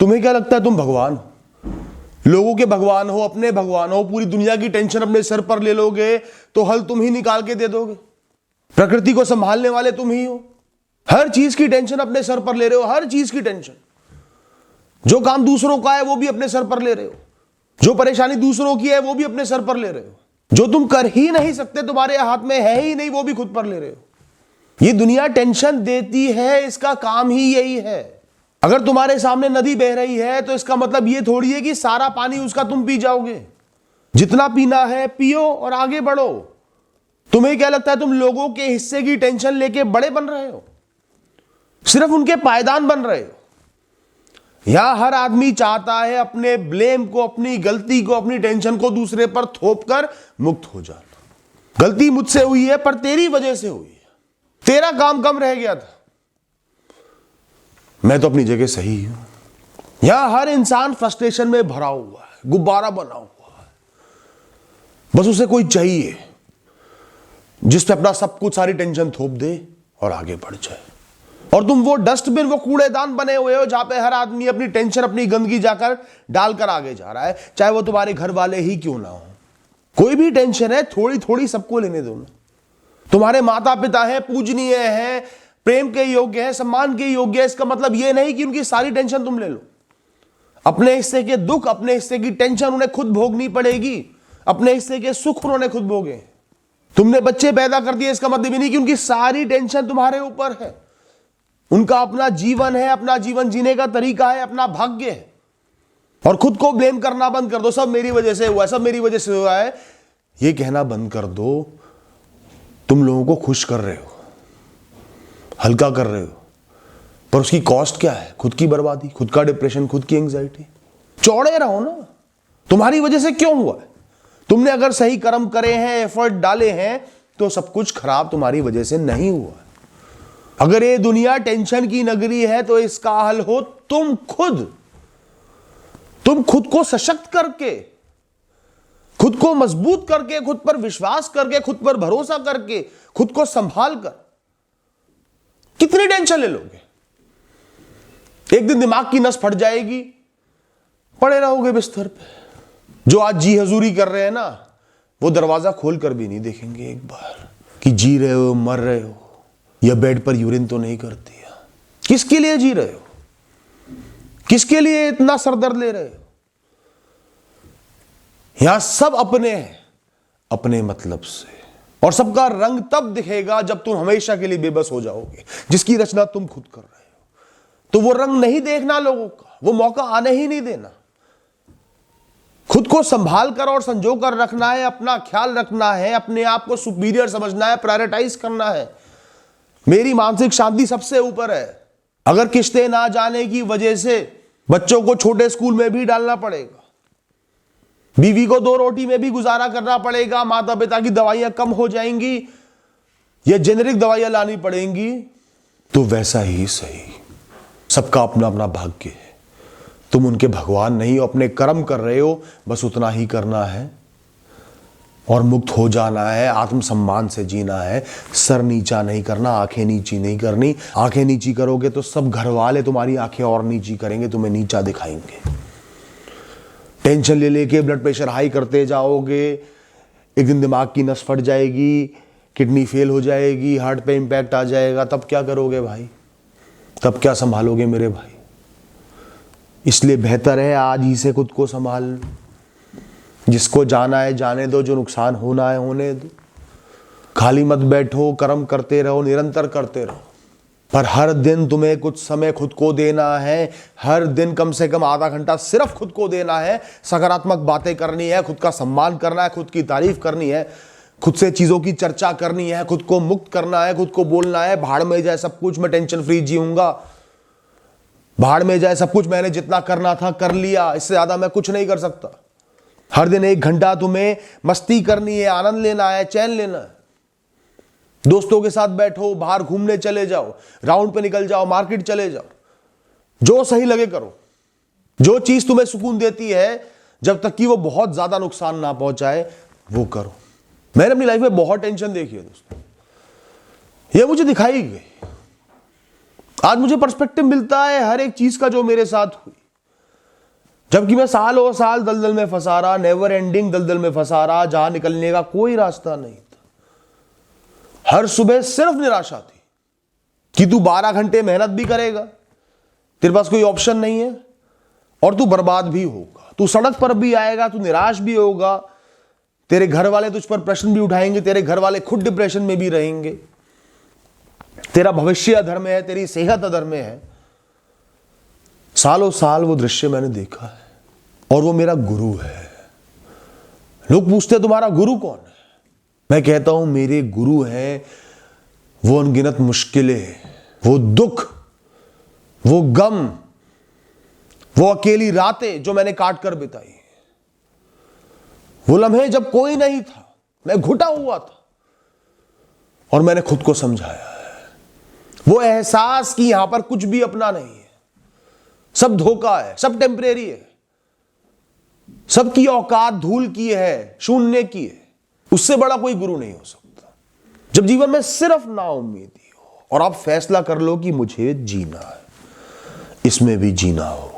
तुम्हें क्या लगता है तुम भगवान हो, लोगों के भगवान हो, अपने भगवान हो, पूरी दुनिया की टेंशन अपने सर पर ले लोगे तो हल तुम ही निकाल के दे दोगे। प्रकृति को संभालने वाले तुम ही हो, हर चीज की टेंशन अपने सर पर ले रहे हो, हर चीज की टेंशन। जो काम दूसरों का है वो भी अपने सर पर ले रहे हो, जो परेशानी दूसरों की है वो भी अपने सर पर ले रहे हो, जो तुम कर ही नहीं सकते, तुम्हारे हाथ में है ही नहीं, वो भी खुद पर ले रहे हो। ये दुनिया टेंशन देती है, इसका काम ही यही है। अगर तुम्हारे सामने नदी बह रही है तो इसका मतलब ये थोड़ी है कि सारा पानी उसका तुम पी जाओगे। जितना पीना है पियो और आगे बढ़ो। तुम्हें क्या लगता है तुम लोगों के हिस्से की टेंशन लेके बड़े बन रहे हो, सिर्फ उनके पायदान बन रहे हो। यहां हर आदमी चाहता है अपने ब्लेम को, अपनी गलती को, अपनी टेंशन को दूसरे पर थोप कर मुक्त हो जाना। गलती मुझसे हुई है पर तेरी वजह से हुई है, तेरा काम कम रह गया था, मैं तो अपनी जगह सही हूं। यहां हर इंसान फ्रस्ट्रेशन में भरा हुआ है, गुब्बारा बना हुआ है, बस उसे कोई चाहिए जिस पे अपना सब कुछ, सारी टेंशन थोप दे और आगे बढ़ जाए। और तुम वो डस्टबिन, वो कूड़ेदान बने हुए हो जहां पे हर आदमी अपनी टेंशन, अपनी गंदगी जाकर डालकर आगे जा रहा है, चाहे वो तुम्हारे घर वाले ही क्यों ना हो। कोई भी टेंशन है थोड़ी थोड़ी सबको लेने दो ना। तुम्हारे माता पिता हैं, पूजनीय हैं, प्रेम के योग्य है, सम्मान के योग्य है, इसका मतलब यह नहीं कि उनकी सारी टेंशन तुम ले लो। अपने हिस्से के दुख, अपने हिस्से की टेंशन उन्हें खुद भोगनी पड़ेगी, अपने हिस्से के सुख उन्होंने खुद भोगे। तुमने बच्चे पैदा कर दिए, इसका मतलब ये नहीं कि उनकी सारी टेंशन तुम्हारे ऊपर है। उनका अपना जीवन है, अपना जीवन जीने का तरीका है, अपना भाग्य है। और खुद को ब्लेम करना बंद कर दो, सब मेरी वजह से हुआ है, सब मेरी वजह से हुआ है, ये कहना बंद कर दो। तुम लोगों को खुश कर रहे हो, हल्का कर रहे हो, पर उसकी कॉस्ट क्या है? खुद की बर्बादी, खुद का डिप्रेशन, खुद की एंजाइटी। चौड़े रहो ना, तुम्हारी वजह से क्यों हुआ है? तुमने अगर सही कर्म करे हैं, एफर्ट डाले हैं, तो सब कुछ खराब तुम्हारी वजह से नहीं हुआ है। अगर ये दुनिया टेंशन की नगरी है तो इसका हल हो तुम खुद। तुम खुद को सशक्त करके, खुद को मजबूत करके, खुद पर विश्वास करके, खुद पर भरोसा करके, खुद को संभाल कर कितनी टेंशन ले लोगे? एक दिन दिमाग की नस फट जाएगी, पड़े रहोगे बिस्तर पे। जो आज जी हजूरी कर रहे हैं ना, वो दरवाजा खोल कर भी नहीं देखेंगे एक बार कि जी रहे हो, मर रहे हो, या बेड पर यूरिन तो नहीं करती है। किसके लिए जी रहे हो? किसके लिए इतना सरदर्द ले रहे हो? यहां सब अपने हैं, अपने मतलब से। और सबका रंग तब दिखेगा जब तुम हमेशा के लिए बेबस हो जाओगे, जिसकी रचना तुम खुद कर रहे हो। तो वो रंग नहीं देखना लोगों का, वो मौका आने ही नहीं देना। खुद को संभाल कर और संजो कर रखना है, अपना ख्याल रखना है, अपने आप को सुपीरियर समझना है, प्रायोरिटाइज करना है। मेरी मानसिक शांति सबसे ऊपर है। अगर किस्तें ना जाने की वजह से बच्चों को छोटे स्कूल में भी डालना पड़ेगा, बीवी को 2 रोटी में भी गुजारा करना पड़ेगा, माता पिता की दवाइयां कम हो जाएंगी या जेनेरिक दवाइयां लानी पड़ेंगी, तो वैसा ही सही। सबका अपना अपना भाग्य है। तुम उनके भगवान नहीं हो, अपने कर्म कर रहे हो, बस उतना ही करना है और मुक्त हो जाना है। आत्मसम्मान से जीना है, सर नीचा नहीं करना, आंखें नीची नहीं करनी। आंखें नीची करोगे तो सब घर वाले तुम्हारी आंखें और नीची करेंगे, तुम्हें नीचा दिखाएंगे। टेंशन ले लेके ब्लड प्रेशर हाई करते जाओगे, एक दिन दिमाग की नस फट जाएगी, किडनी फेल हो जाएगी, हार्ट पे इंपैक्ट आ जाएगा, तब क्या करोगे भाई? तब क्या संभालोगे मेरे भाई? इसलिए बेहतर है आज ही से खुद को संभाल लो। जिसको जाना है जाने दो, जो नुकसान होना है होने दो। खाली मत बैठो, कर्म करते रहो, निरंतर करते रहो। पर हर दिन तुम्हें कुछ समय खुद को देना है। हर दिन कम से कम आधा घंटा सिर्फ खुद को देना है। सकारात्मक बातें करनी है, खुद का सम्मान करना है, खुद की तारीफ करनी है, खुद से चीजों की चर्चा करनी है, खुद को मुक्त करना है, खुद को बोलना है भाड़ में जाए सब कुछ, मैं टेंशन फ्री जीऊंगा, भाड़ में जाए सब कुछ, मैंने जितना करना था कर लिया, इससे ज्यादा मैं कुछ नहीं कर सकता। हर दिन 1 घंटा तुम्हें मस्ती करनी है, आनंद लेना है, चैन लेना है। दोस्तों के साथ बैठो, बाहर घूमने चले जाओ, राउंड पे निकल जाओ, मार्केट चले जाओ, जो सही लगे करो। जो चीज तुम्हें सुकून देती है, जब तक कि वो बहुत ज्यादा नुकसान ना पहुंचाए, वो करो। मैंने अपनी लाइफ में बहुत टेंशन देखी है दोस्तों, ये मुझे दिखाई गई। आज मुझे पर्सपेक्टिव मिलता है हर एक चीज का जो मेरे साथ हुई। जबकि मैं सालों साल दलदल में फंसा रहा, नेवर एंडिंग दलदल में फंसा रहा, जहां निकलने का कोई रास्ता नहीं था। हर सुबह सिर्फ निराशा थी कि तू 12 घंटे मेहनत भी करेगा, तेरे पास कोई ऑप्शन नहीं है, और तू बर्बाद भी होगा। तू सड़क पर भी आएगा, तू निराश भी होगा, तेरे घर वाले तुझ पर प्रश्न भी उठाएंगे, तेरे घर वाले खुद डिप्रेशन में भी रहेंगे, तेरा भविष्य अधर में है, तेरी सेहत अधर में है। सालों साल वो दृश्य मैंने देखा है, और वो मेरा गुरु है। लोग पूछते हैं तुम्हारा गुरु कौन है? मैं कहता हूं मेरे गुरु हैं वो अनगिनत मुश्किलें, वो दुख, वो गम, वो अकेली रातें जो मैंने काट कर बिताई, वो लम्हे जब कोई नहीं था, मैं घुटा हुआ था और मैंने खुद को समझाया है। वो एहसास कि यहां पर कुछ भी अपना नहीं है, सब धोखा है, सब टेम्परेरी है, सबकी औकात धूल की है, शून्य की है। उससे बड़ा कोई गुरु नहीं हो सकता। जब जीवन में सिर्फ नाउम्मीदी हो और आप फैसला कर लो कि मुझे जीना है, इसमें भी जीना हो।